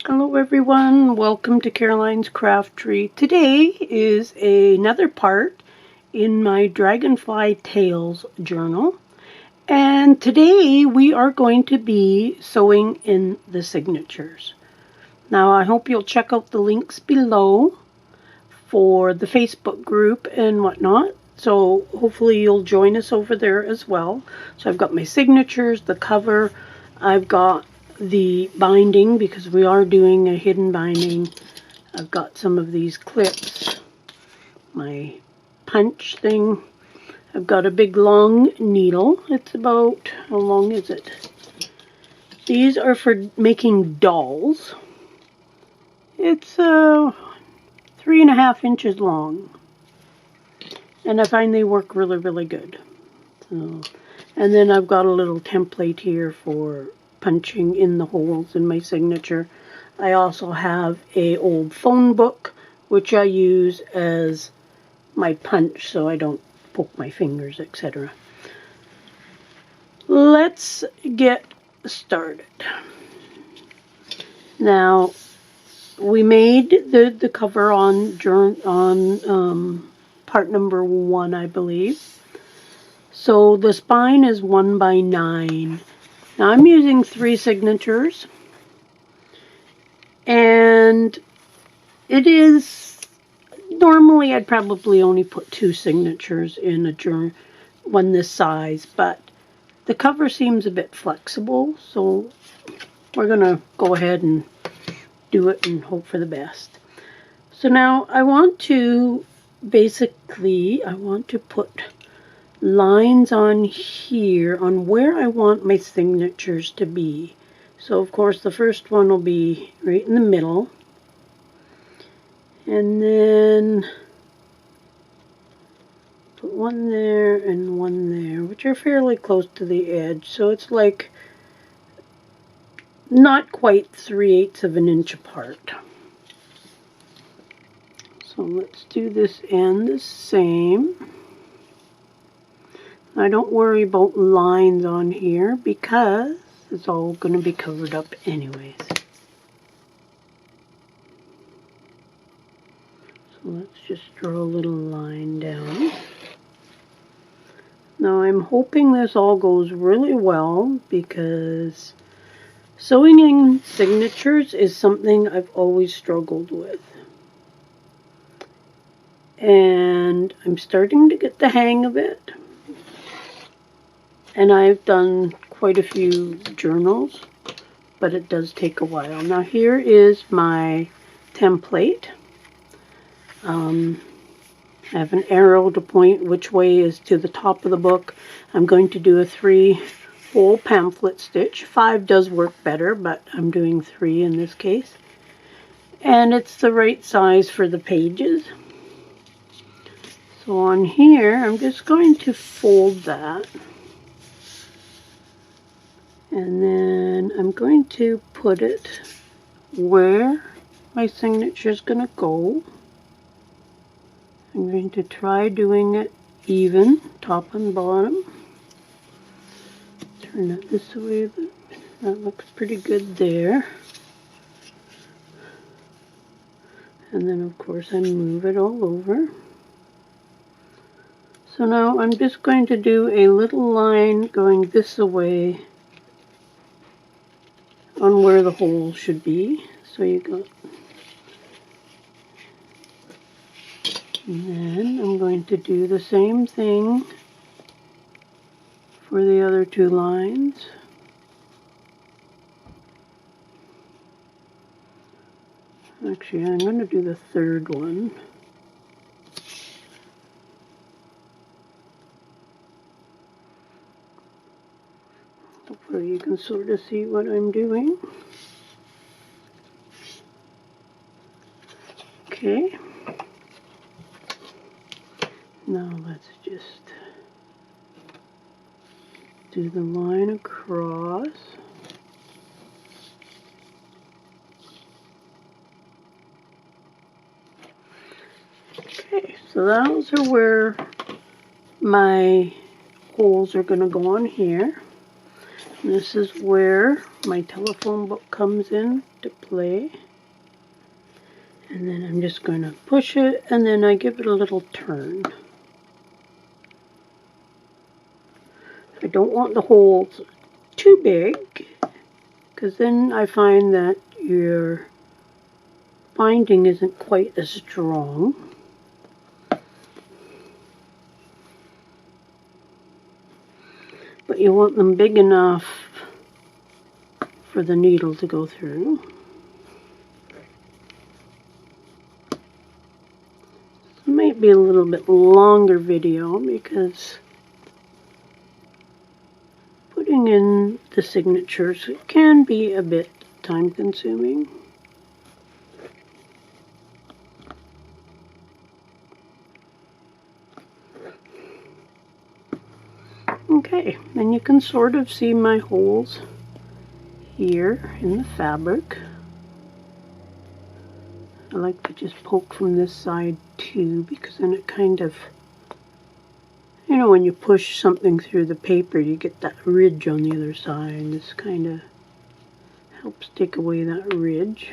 Hello everyone, welcome to Caroline's Craft Tree. Today is another part in my Dragonfly Tales Journal. And today we are going to be sewing in the signatures. Now I hope you'll check out the links below for the Facebook group and whatnot. So hopefully you'll join us over there as well. So I've got my signatures, the cover, I've got the binding because we are doing a hidden binding. I've got some of these clips, my punch thing. I've got a big long needle. It's about, how long is it? These are for making dolls. It's 3.5 inches long. And I find they work really, really good. So, and then I've got a little template here for punching in the holes in my signature. I also have a old phone book which I use as my punch so I don't poke my fingers, etc. Let's get started. Now we made the cover on part number 1, I believe. So the spine is 1 by 9. Now I'm using 3 signatures, and it is, normally I'd probably only put 2 signatures in a journal, one this size, but the cover seems a bit flexible, so we're going to go ahead and do it and hope for the best. So now I want to put lines on here on where I want my signatures to be. So of course the first one will be right in the middle, and then put one there and one there, which are fairly close to the edge, so it's like not quite 3/8 of an inch apart. So let's do this end the same. I don't worry about lines on here because it's all going to be covered up anyways. So let's just draw a little line down. Now I'm hoping this all goes really well because sewing in signatures is something I've always struggled with. And I'm starting to get the hang of it. And I've done quite a few journals, but it does take a while. Now here is my template. I have an arrow to point which way is to the top of the book. I'm going to do a 3-hole pamphlet stitch. 5 does work better, but I'm doing 3 in this case. And it's the right size for the pages. So on here, I'm just going to fold that. And then I'm going to put it where my signature is going to go. I'm going to try doing it even, top and bottom. Turn it this way, but that looks pretty good there. And then of course I move it all over. So now I'm just going to do a little line going this way on where the hole should be. So you got, and then I'm going to do the same thing for the other 2 lines. Actually, I'm going to do the 3rd one. Hopefully you can sort of see what I'm doing. Okay. Now let's just do the line across. Okay, so those are where my holes are going to go on here. This is where my telephone book comes in to play. And then I'm just going to push it, and then I give it a little turn. I don't want the holes too big, because then I find that your binding isn't quite as strong. But you want them big enough for the needle to go through. It might be a little bit longer video because putting in the signatures can be a bit time consuming. Okay, and you can sort of see my holes here in the fabric. I like to just poke from this side too, because then it kind of, you know, when you push something through the paper, you get that ridge on the other side. This kind of helps take away that ridge.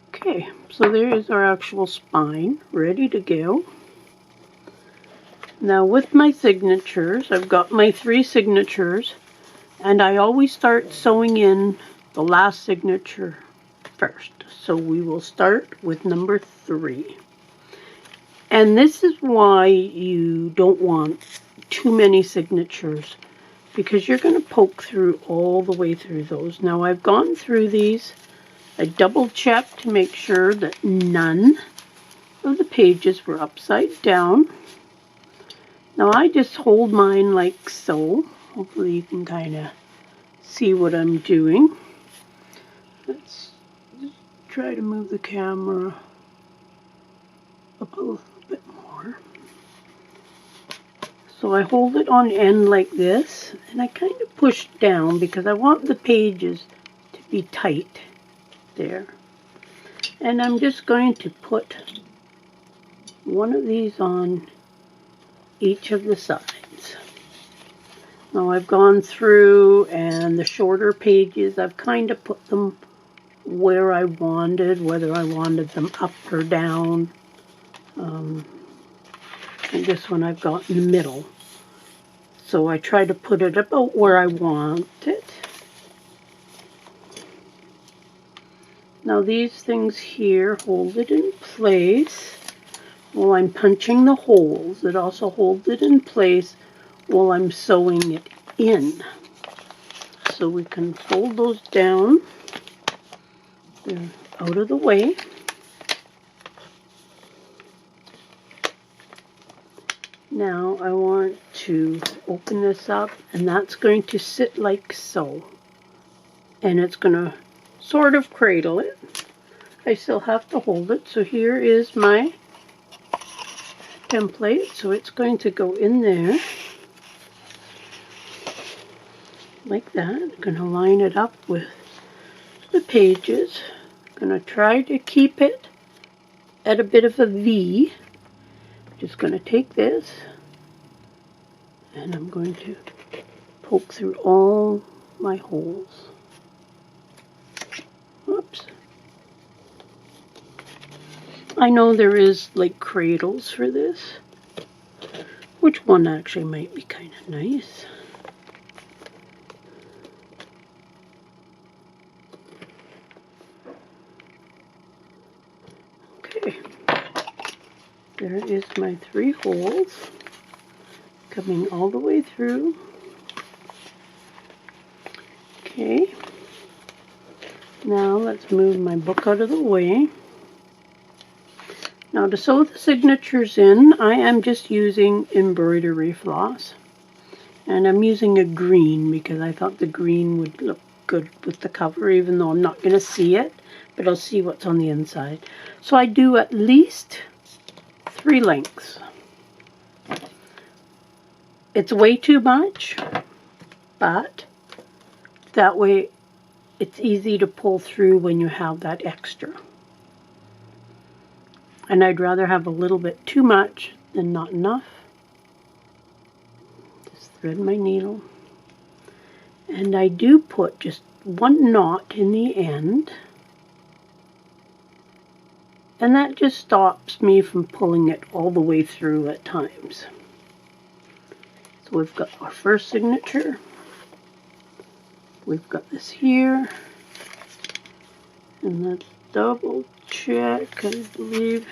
Okay, so there is our actual spine ready to go. Now with my signatures, I've got my 3 signatures, and I always start sewing in the last signature first. So we will start with number 3. And this is why you don't want too many signatures, because you're going to poke through all the way through those. Now I've gone through these. I double checked to make sure that none of the pages were upside down. Now I just hold mine like so. Hopefully you can kind of see what I'm doing. Let's just try to move the camera up a little bit more. So I hold it on end like this, and I kind of push down because I want the pages to be tight there. And I'm just going to put one of these on each of the sides. Now I've gone through, and the shorter pages, I've kind of put them where I wanted, whether I wanted them up or down. And this one I've got in the middle. So I try to put it about where I want it. Now these things here hold it in place while I'm punching the holes. It also holds it in place while I'm sewing it in. So we can fold those down. They're out of the way. Now I want to open this up, and that's going to sit like so. And it's going to sort of cradle it. I still have to hold it. So here is my template. So it's going to go in there like that. I'm going to line it up with the pages. I'm going to try to keep it at a bit of a V. Just going to take this, and I'm going to poke through all my holes. Whoops. I know there is like cradles for this, which one actually might be kind of nice. Okay. There is my 3 holes coming all the way through. Okay, now let's move my book out of the way. Now to sew the signatures in, I am just using embroidery floss. And I'm using a green because I thought the green would look good with the cover, even though I'm not going to see it, but I'll see what's on the inside. So I do at least 3 lengths. It's way too much, but that way it's easy to pull through when you have that extra. And I'd rather have a little bit too much than not enough. Just thread my needle. And I do put just one knot in the end. And that just stops me from pulling it all the way through at times. So we've got our first signature. We've got this here. And let's double check, I believe.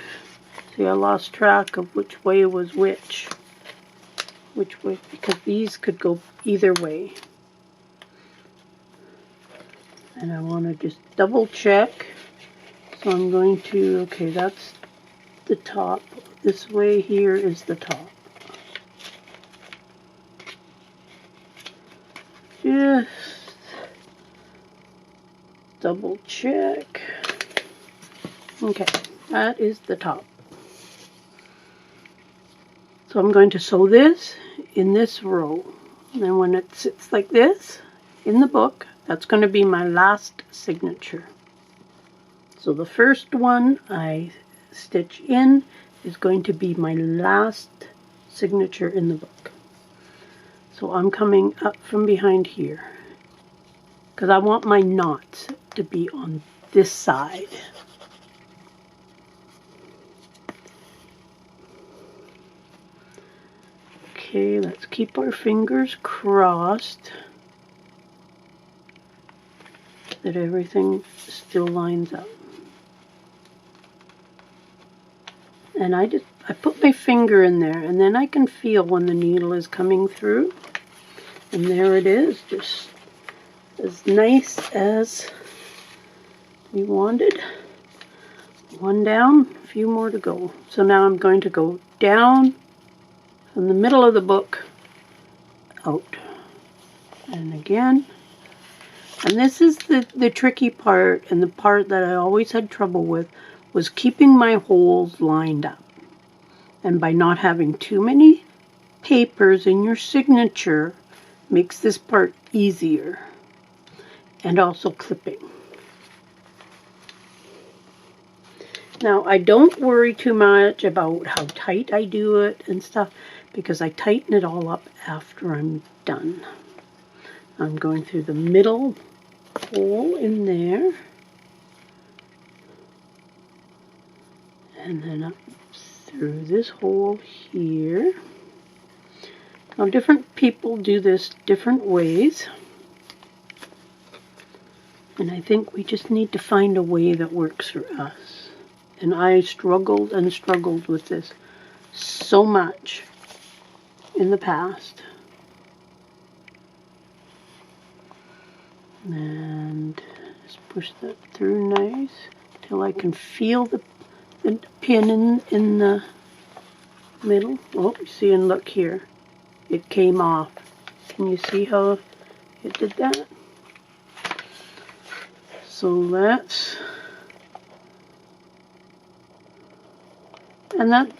See, I lost track of which way was which. Which way, because these could go either way. And I want to just double check. So I'm going to, okay, that's the top. This way here is the top. Just double check. Okay, that is the top. So I'm going to sew this in this row. And then when it sits like this in the book, that's going to be my last signature. So the first one I stitch in is going to be my last signature in the book. So I'm coming up from behind here because I want my knots to be on this side. Okay, let's keep our fingers crossed that everything still lines up. And I put my finger in there, and then I can feel when the needle is coming through. And there it is, just as nice as we wanted. One down, a few more to go. So now I'm going to go down from the middle of the book out. And again. And this is the tricky part, and the part that I always had trouble with, was keeping my holes lined up. And by not having too many papers in your signature makes this part easier. And also clipping. Now, I don't worry too much about how tight I do it and stuff, because I tighten it all up after I'm done. I'm going through the middle hole in there. And then up through this hole here. Now, different people do this different ways. And I think we just need to find a way that works for us. And I struggled and struggled with this so much in the past. And just push that through nice till I can feel the pin in the middle. Oh, you see, and look here. It came off. Can you see how it did that? So that's... And that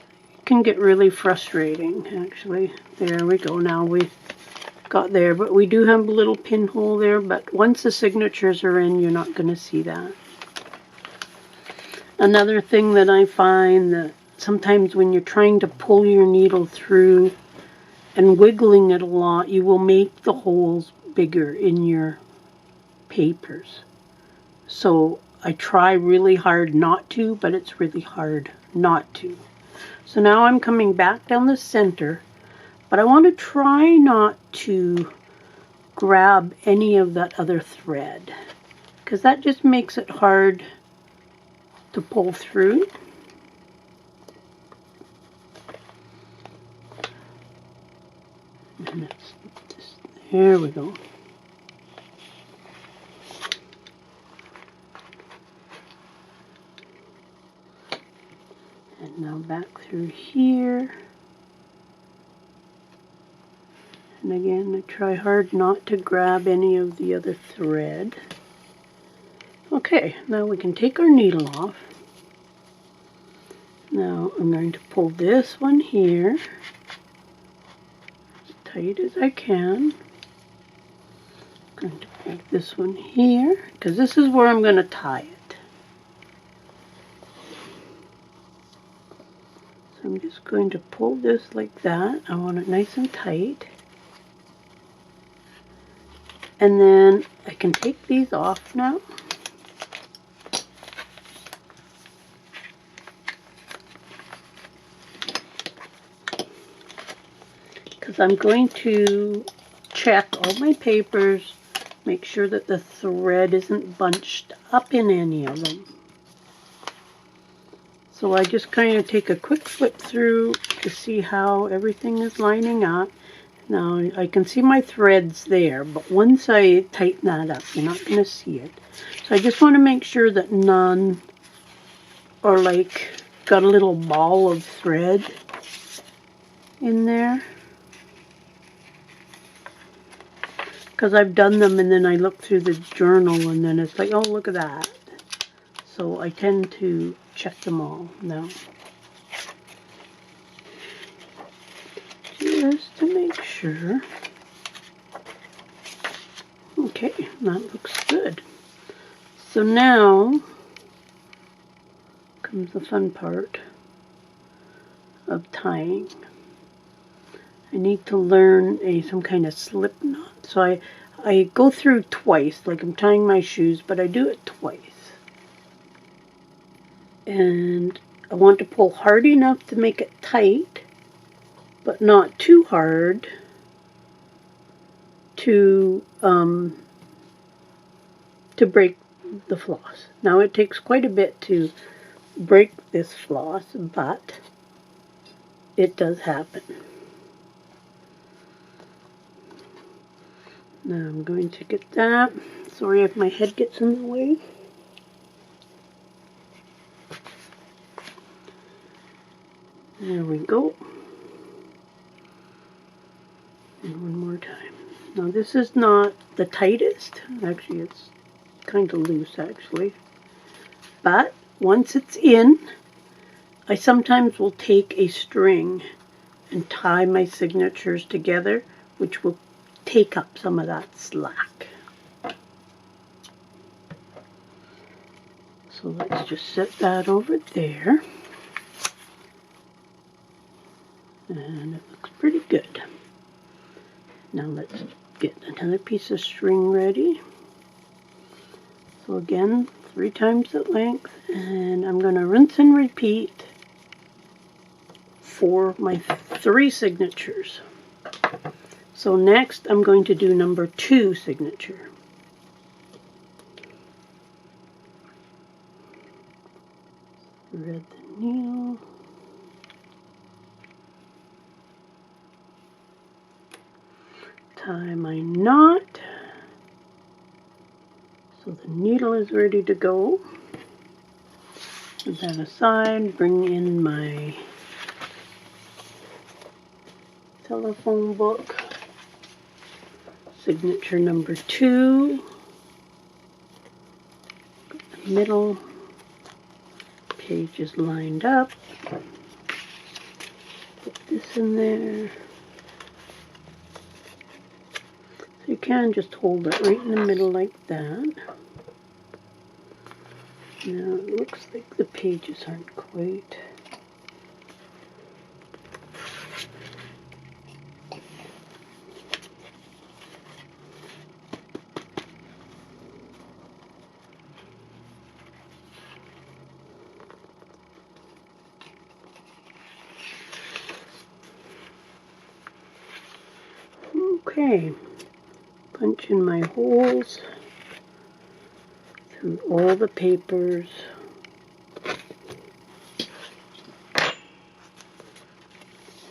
can get really frustrating, actually. There we go. Now we got there, but we do have a little pinhole there, but once the signatures are in, you're not going to see that. Another thing that I find that sometimes when you're trying to pull your needle through and wiggling it a lot, you will make the holes bigger in your papers. So I try really hard not to, but it's really hard not to. So now I'm coming back down the center, but I want to try not to grab any of that other thread, because that just makes it hard to pull through. And it's just, there we go. And now back through here. And again, I try hard not to grab any of the other thread. Okay, now we can take our needle off. Now I'm going to pull this one here as tight as I can. I'm going to pull this one here, because this is where I'm going to tie it. So I'm just going to pull this like that. I want it nice and tight. And then I can take these off now. Because I'm going to check all my papers, make sure that the thread isn't bunched up in any of them. So I just kind of take a quick flip through to see how everything is lining up. Now I can see my threads there, but once I tighten that up, you're not going to see it. So I just want to make sure that none are like got a little ball of thread in there. Because I've done them and then I look through the journal and then it's like, oh, look at that. So I tend to check them all now. Just to make sure. Okay, that looks good. So now comes the fun part of tying. I need to learn some kind of slip knot. So I go through twice, like I'm tying my shoes, but I do it twice. And I want to pull hard enough to make it tight, but not too hard to break the floss. Now it takes quite a bit to break this floss, but it does happen. Now I'm going to get that. Sorry if my head gets in the way. There we go. And one more time. Now this is not the tightest. Actually, it's kind of loose actually. But once it's in, I sometimes will take a string and tie my signatures together, which will take up some of that slack. So let's just set that over there. And it looks pretty good. Now let's get another piece of string ready. So again, 3 times the length, and I'm going to rinse and repeat for my 3 signatures. So next I'm going to do number 2 signature. Thread the needle. Tie my knot. So the needle is ready to go. Put that aside, bring in my telephone book. Signature number 2. The middle page is lined up. Put this in there. So you can just hold it right in the middle like that. Now it looks like the pages aren't quite. Okay, punch in my holes through all the papers.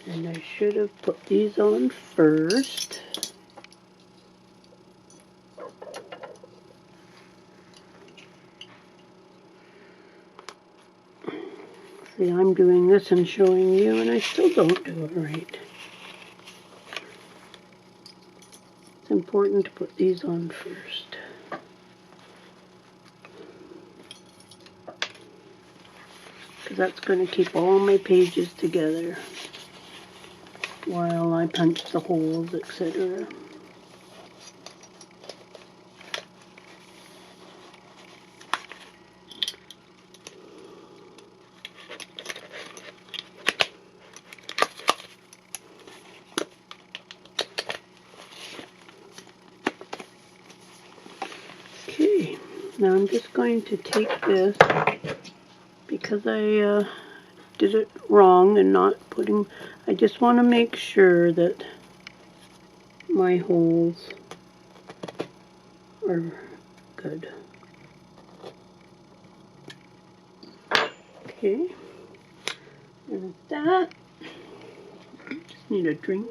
And I should have put these on first. See, I'm doing this and showing you, and I still don't do it right. It's important to put these on first. Because that's going to keep all my pages together while I punch the holes, etc. Now I'm just going to take this, because I did it wrong and not putting, I just want to make sure that my holes are good. Okay, and that, just need a drink.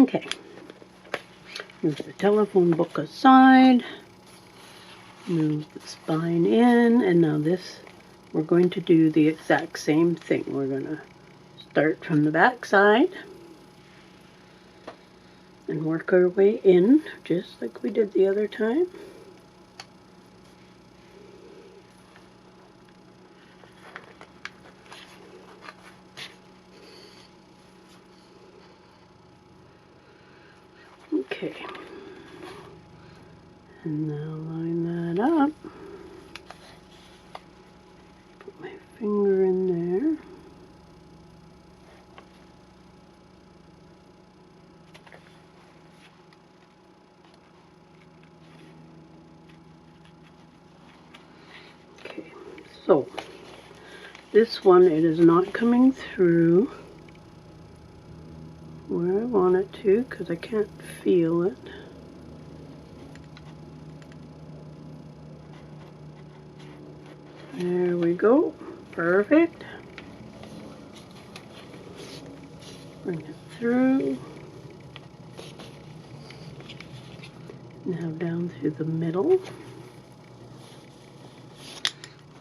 Okay, move the telephone book aside, move the spine in, and now this, we're going to do the exact same thing. We're going to start from the back side and work our way in, just like we did the other time. Okay, and now line that up. Put my finger in there. Okay, so this one, it is not coming through where I want it to, because I can't feel it. There we go. Perfect. Bring it through. Now down through the middle.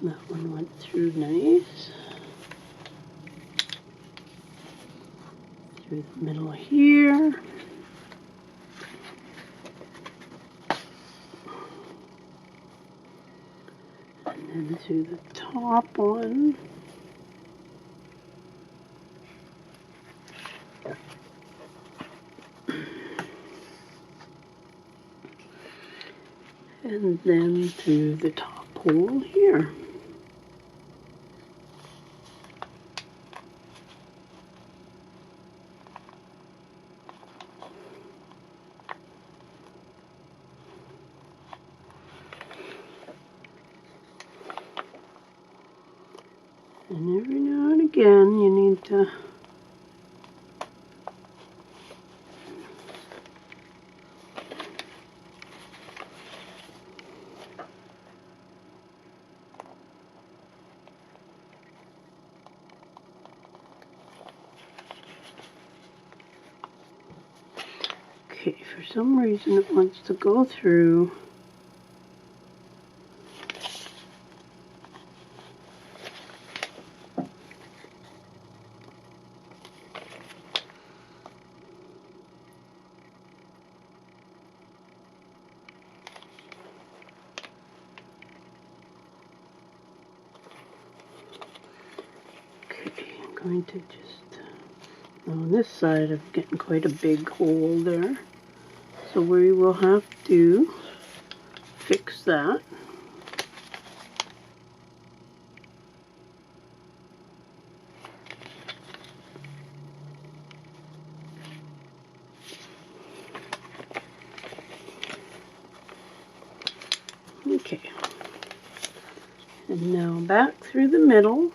That one went through nice. Through the middle here. And then through the top one. And then through the top hole here. And every now and again you need to okay, for some reason it wants to go through going to just, on this side I'm getting quite a big hole there, so we will have to fix that. Okay, and now back through the middle.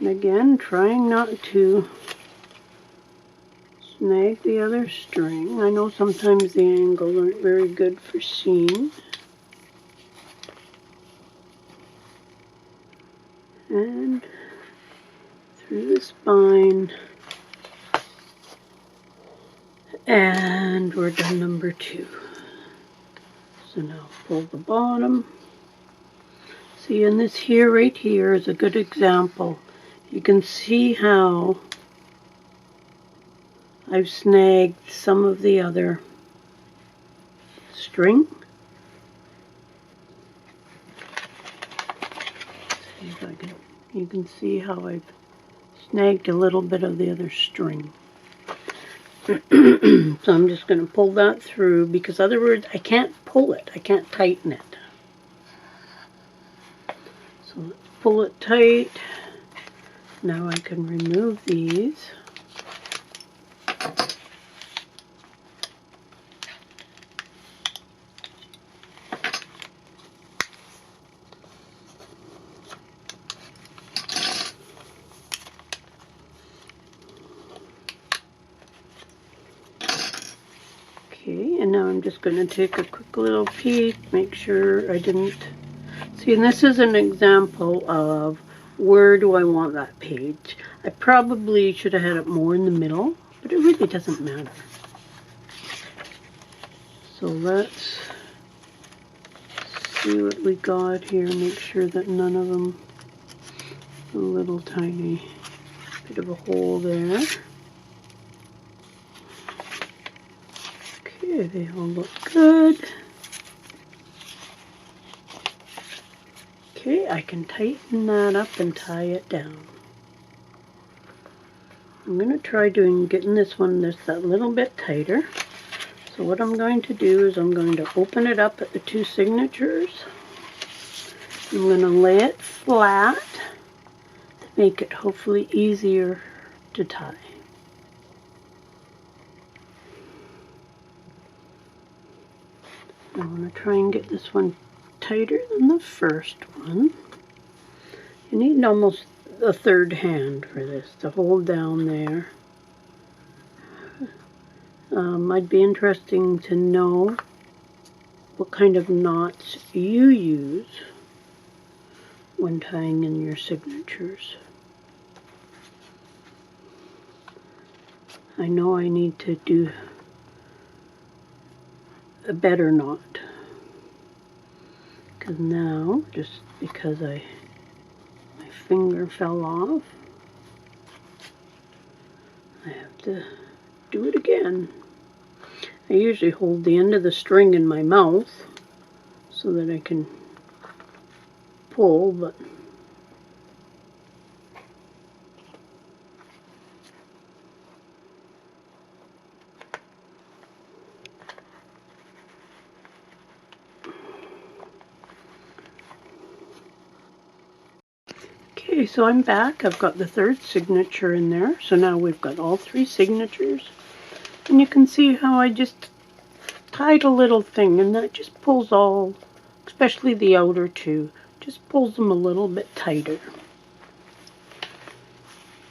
And again, trying not to snag the other string. I know sometimes the angles aren't very good for seeing. And through the spine. And we're done number 2. So now pull the bottom. See, and this here, right here, is a good example. You can see how I've snagged some of the other string. See if I can, you can see how I've snagged a little bit of the other string. So I'm just going to pull that through, because other words, I can't pull it. I can't tighten it. So let's pull it tight. Now I can remove these. I'm just going to take a quick little peek, make sure I didn't... See, and this is an example of where do I want that page. I probably should have had it more in the middle, but it really doesn't matter. So let's see what we got here, make sure that none of them, a little tiny bit of a hole there. Okay, they all look good. Okay, I can tighten that up and tie it down. I'm going to try getting this one just that little bit tighter. So what I'm going to do is I'm going to open it up at the 2 signatures. I'm going to lay it flat to make it hopefully easier to tie. I'm going to try and get this one tighter than the first one. You need almost a 3rd hand for this to hold down there. I'd be interesting to know what kind of knots you use when tying in your signatures. I know I need to do a better knot. Because now, just because my finger fell off, I have to do it again. I usually hold the end of the string in my mouth so that I can pull, but okay, so I'm back. I've got the 3rd signature in there. So now we've got all 3 signatures. And you can see how I just tied a little thing, and that just pulls all, especially the outer 2, just pulls them a little bit tighter.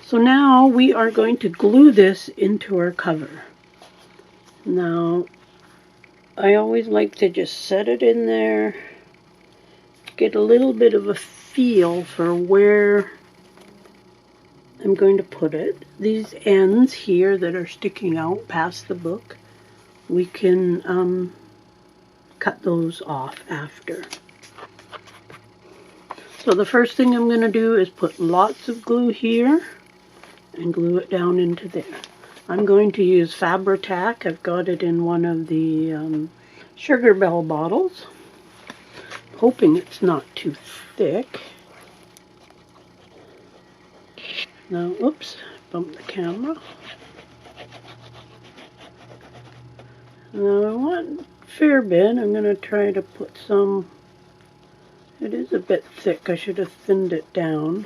So now we are going to glue this into our cover. Now, I always like to just set it in there, get a little bit of a feel for where I'm going to put it. These ends here that are sticking out past the book, we can cut those off after. So the first thing I'm going to do is put lots of glue here and glue it down into there. I'm going to use Fabri-Tac. I've got it in one of the Sugar Bell bottles. Hoping it's not too thick. Now, oops, bumped the camera. Now I want a fair bit. I'm going to try to put some. It is a bit thick. I should have thinned it down.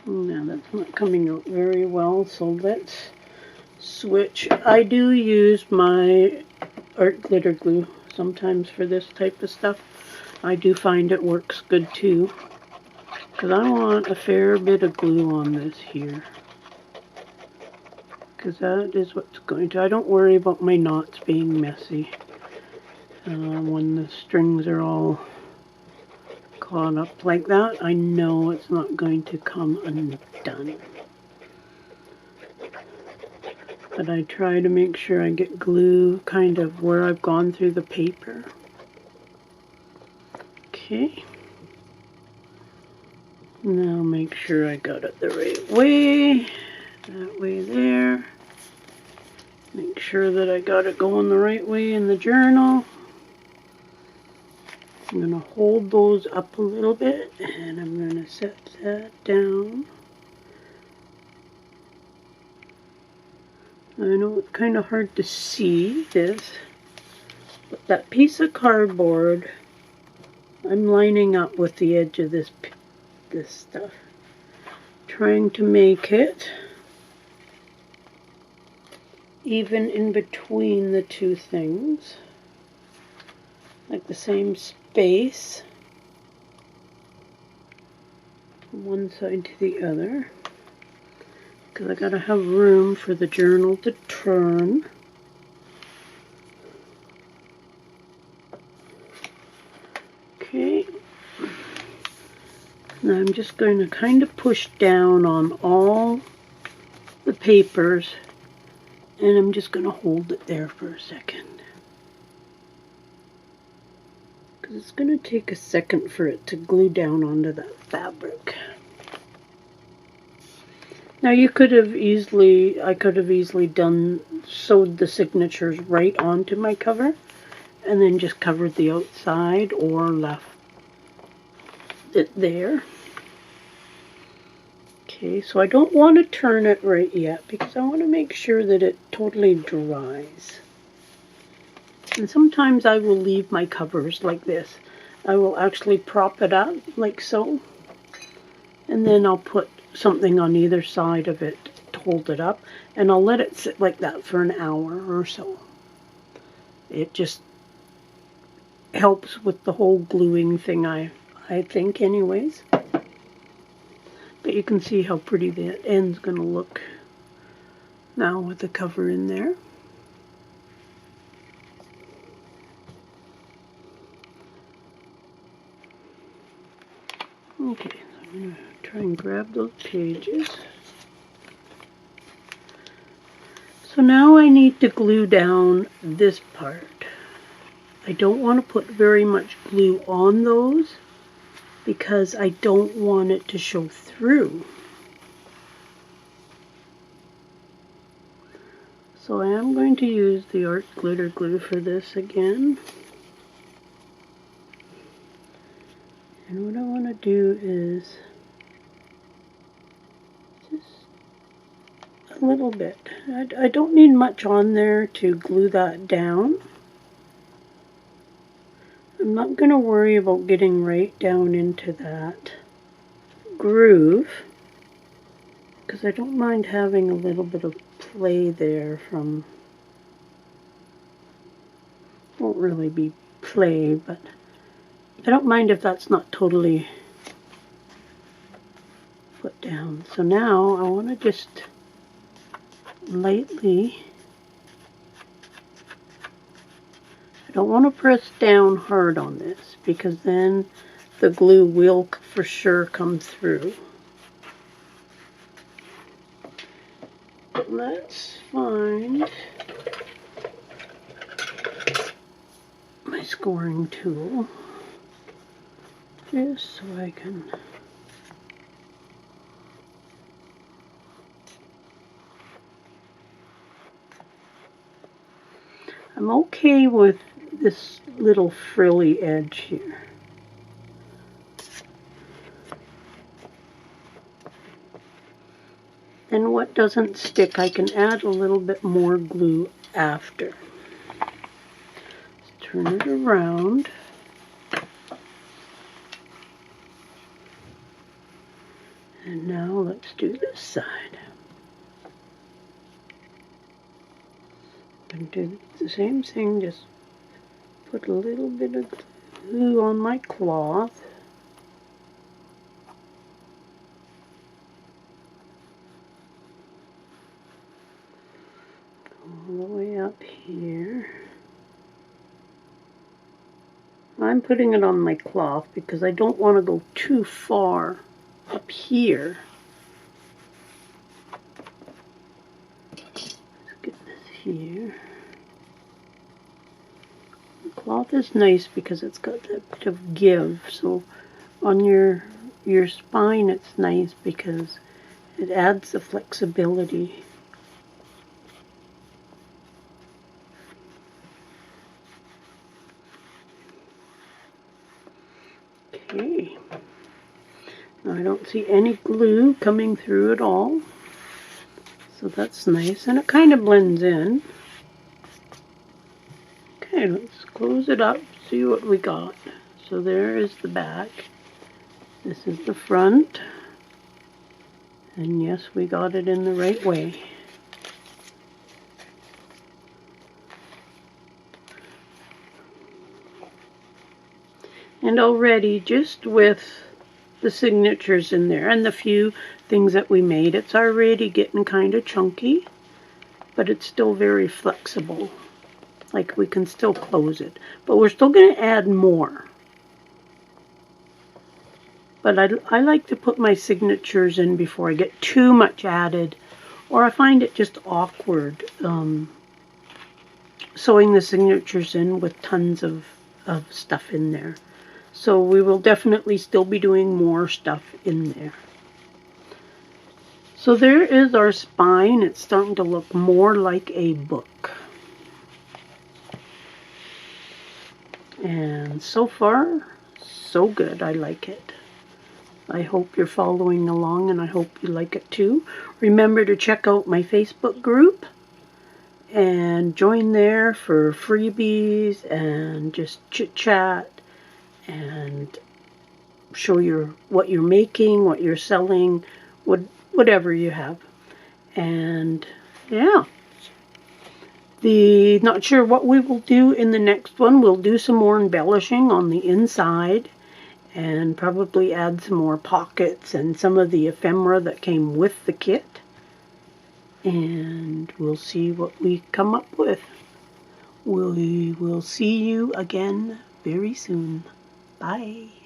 Now that's not coming out very well, so let's switch. I do use my art glitter glue sometimes for this type of stuff. I do find it works good too, because I want a fair bit of glue on this here, because that is what's going to, I don't worry about my knots being messy when the strings are all caught up like that. I know it's not going to come undone. But I try to make sure I get glue kind of where I've gone through the paper. Okay. Now make sure I got it the right way. That way there. Make sure that I got it going the right way in the journal. I'm going to hold those up a little bit and I'm going to set that down. I know it's kind of hard to see this, but that piece of cardboard, I'm lining up with the edge of this stuff, trying to make it even in between the 2 things, like the same space from one side to the other. because I gotta have room for the journal to turn. Okay, and I'm just going to kind of push down on all the papers, and I'm just going to hold it there for a second, because it's going to take a second for it to glue down onto that fabric. Now I could have easily sewed the signatures right onto my cover and then just covered the outside or left it there. Okay, so I don't want to turn it right yet because I want to make sure that it totally dries. And sometimes I will leave my covers like this. I will actually prop it up like so, and then I'll put something on either side of it to hold it up, and I'll let it sit like that for an hour or so. It just helps with the whole gluing thing, I think anyways. But you can see how pretty the end's going to look now with the cover in there. Okay, so I'm going to try and grab those pages. So now I need to glue down this part. I don't want to put very much glue on those because I don't want it to show through. So I am going to use the art glitter glue for this again. And what I want to do is just a little bit. I don't need much on there to glue that down. I'm not going to worry about getting right down into that groove because I don't mind having a little bit of play there from, won't really be play, but I don't mind if that's not totally put down. So now I want to just lightly, I don't want to press down hard on this because then the glue will for sure come through. Let's find my scoring tool just so I can I'm okay with this little frilly edge here. And what doesn't stick, I can add a little bit more glue after. Let's turn it around. And now let's do this side. I'm going to do the same thing, just put a little bit of glue on my cloth. All the way up here. I'm putting it on my cloth because I don't want to go too far up here. Let's get this here. The cloth is nice because it's got that bit of give, so on your spine it's nice because it adds the flexibility. Okay, now I don't see any glue coming through at all, so that's nice, and it kind of blends in. Okay, let's close it up, see what we got. So there is the back, this is the front, and yes, we got it in the right way. And already, just with the signatures in there and the few things that we made. It's already getting kind of chunky, but it's still very flexible. Like, we can still close it, but we're still going to add more. But I like to put my signatures in before I get too much added, or I find it just awkward sewing the signatures in with tons of stuff in there. So we will definitely still be doing more stuff in there. So there is our spine. It's starting to look more like a book. And so far, so good. I like it. I hope you're following along, and I hope you like it too. Remember to check out my Facebook group and join there for freebies and just chit-chat and show what you're making, what you're selling, whatever you have. And yeah, not sure what we will do in the next one. We'll do some more embellishing on the inside and probably add some more pockets and some of the ephemera that came with the kit. And we'll see what we come up with. We will see you again very soon. Bye.